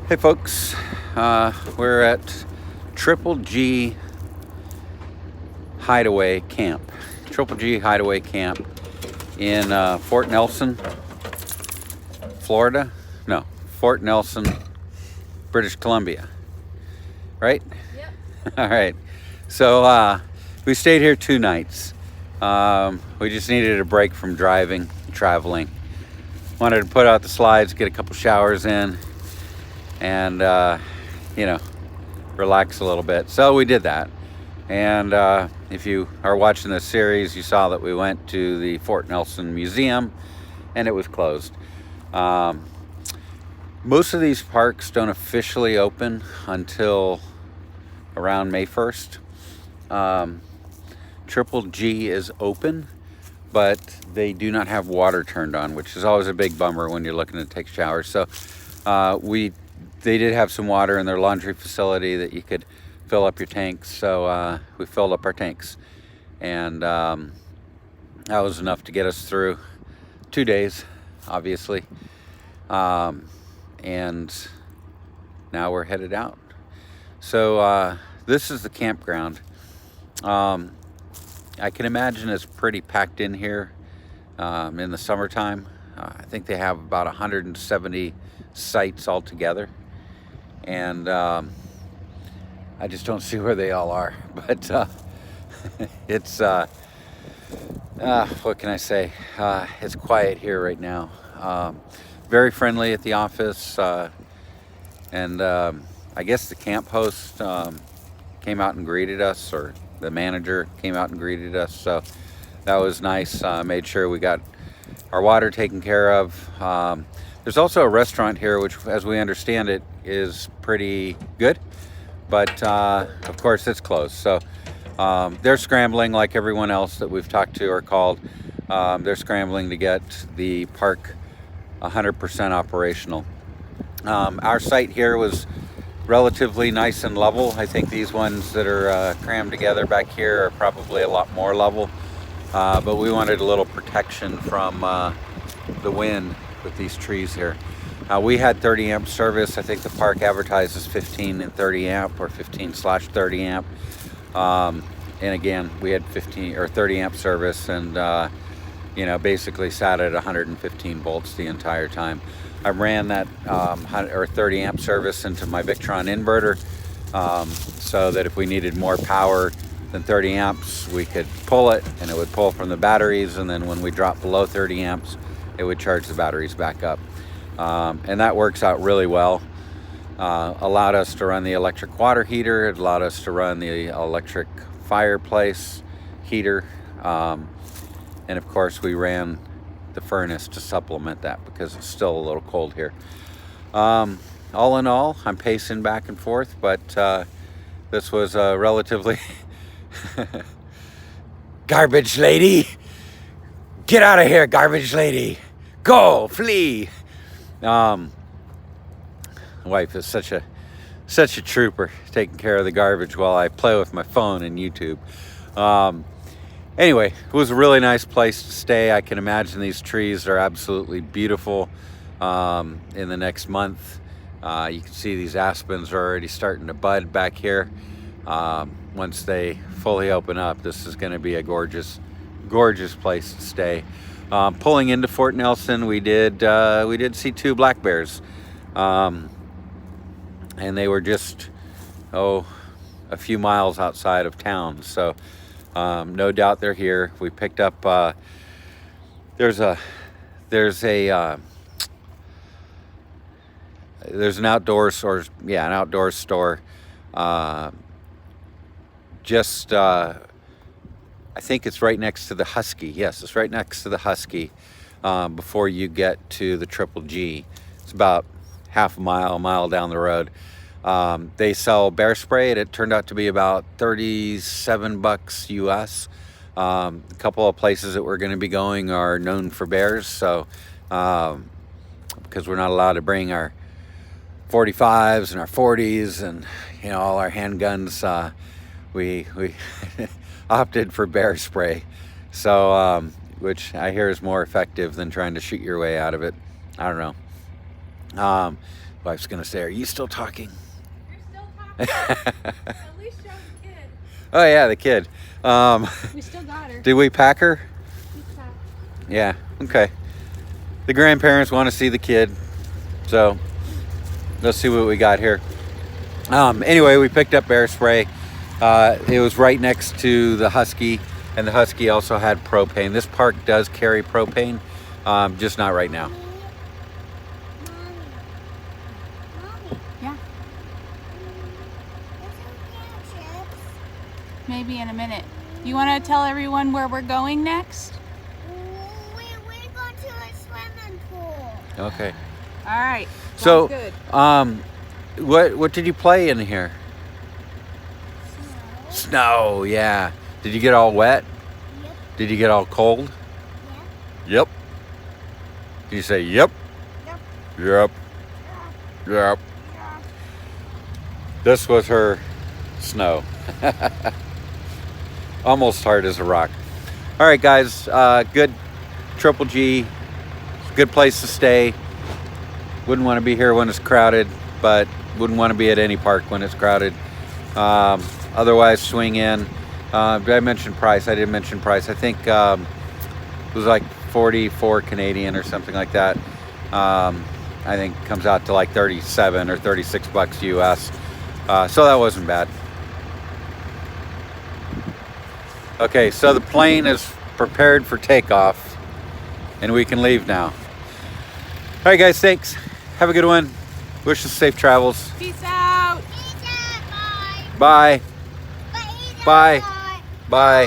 Hey folks, we're at Triple G Hideaway Camp. Triple G Hideaway Camp in Fort Nelson, Florida. No, Fort Nelson, British Columbia. Right? Yep. All right. So we stayed here 2 nights. We just needed a break from traveling. Wanted to put out the slides, get a couple showers in, and relax a little bit. So we did that. And if you are watching this series, you saw that we went to the Fort Nelson Museum, and it was closed. Most of these parks don't officially open until around May 1st. Triple G is open, but they do not have water turned on, which is always a big bummer when you're looking to take showers. So they did have some water in their laundry facility that you could fill up your tanks. So we filled up our tanks, and that was enough to get us through 2 days, obviously. And now we're headed out. So this is the campground. I can imagine it's pretty packed in here in the summertime. I think they have about 170 sites altogether, and I just don't see where they all are. But it's what can I say? It's quiet here right now. Very friendly at the office, and I guess the camp host came out and greeted us, or the manager came out and greeted us, so that was nice. Made sure we got our water taken care of. There's also a restaurant here, which, as we understand it, is pretty good, but of course it's closed. So they're scrambling, like everyone else that we've talked to or called. They're scrambling to get the park 100% operational. Our site here was relatively nice and level. I think these ones that are crammed together back here are probably a lot more level, but we wanted a little protection from the wind with these trees here. We had 30 amp service. I think the park advertises 15 and 30 amp, or 15/30 amp, and again we had 15 or 30 amp service, and basically sat at 115 volts the entire time. I ran that 30 amp service into my Victron inverter, so that if we needed more power than 30 amps, we could pull it, and it would pull from the batteries, and then when we dropped below 30 amps, it would charge the batteries back up. And that works out really well. Allowed us to run the electric water heater. It allowed us to run the electric fireplace heater. And of course we ran the furnace to supplement that because it's still a little cold here. All in all, I'm pacing back and forth, but this was a relatively garbage lady, get out of here, garbage lady, go, flee. Wife is such a trooper, taking care of the garbage while I play with my phone and YouTube. Anyway, it was a really nice place to stay. I can imagine these trees are absolutely beautiful in the next month. You can see these aspens are already starting to bud back here. Once they fully open up, this is going to be a gorgeous place to stay. Pulling into Fort Nelson, we did see 2 black bears, and they were just a few miles outside of town. So no doubt they're here. We picked up there's an outdoor store. Yeah, an outdoor store. I think it's right next to the Husky. Yes, it's right next to the Husky. Before you get to the Triple G, it's about half a mile down the road. They sell bear spray, and it turned out to be about $37 US. A couple of places that we're going to be going are known for bears, so because we're not allowed to bring our 45s and our 40s and all our handguns, we opted for bear spray, so which I hear is more effective than trying to shoot your way out of it. I don't know. Wife's gonna say, are you still talking? You're still talking. At least show the kid. Oh yeah, the kid. We still got her. Did we pack her? She's packed. Yeah, okay. The grandparents want to see the kid, so let's see what we got here. Anyway, we picked up bear spray. It was right next to the Husky, and the Husky also had propane. This park does carry propane, just not right now. Yeah. Maybe in a minute. You want to tell everyone where we're going next? We're going to a swimming pool. Okay. All right. So, Sounds good. what did you play in here? Snow, yeah. Did you get all wet? Yep. Did you get all cold? Yep. Yep. Can you say yep? Yep. Yep. Yep. This was her snow. Almost hard as a rock. All right, guys. Good Triple G. Good place to stay. Wouldn't want to be here when it's crowded, but wouldn't want to be at any park when it's crowded. Otherwise, swing in. Did I mention price? I didn't mention price. I think it was like 44 Canadian or something like that. I think it comes out to like 37 or 36 bucks US. So that wasn't bad. Okay, so the plane is prepared for takeoff, and we can leave now. All right, guys, thanks. Have a good one. Wish us safe travels. Peace out. Bye. Bye. Bye. Bye.